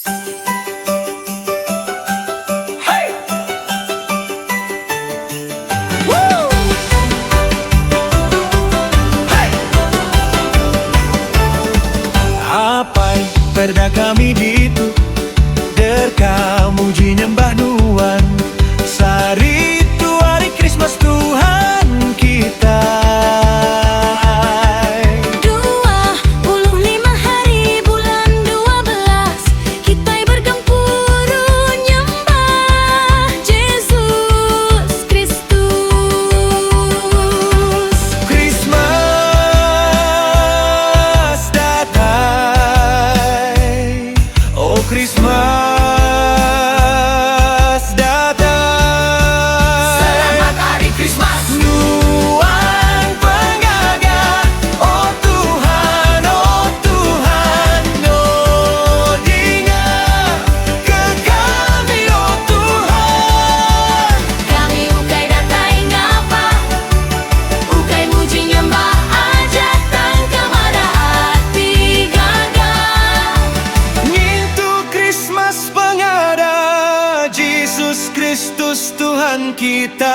Hey! Woo! Hey! Apai perda kami ditu derka muji nyembah Nuan Saritu hari Krismas Tuhan kita 25 hari bulan 12 kita bergempuru nyembah Yesus Kristus. Christmas datang, oh Christmas datang. Selamat Hari Krismas. Nuan pengaga, oh Tuhan, oh dinga ke kami, oh Tuhan. Kami ukai datai ngapa, ukai muji nyembah aja tang kemana hati gaga. Ngintu Christmas pengada, Yesus Kristus Tuhan kita.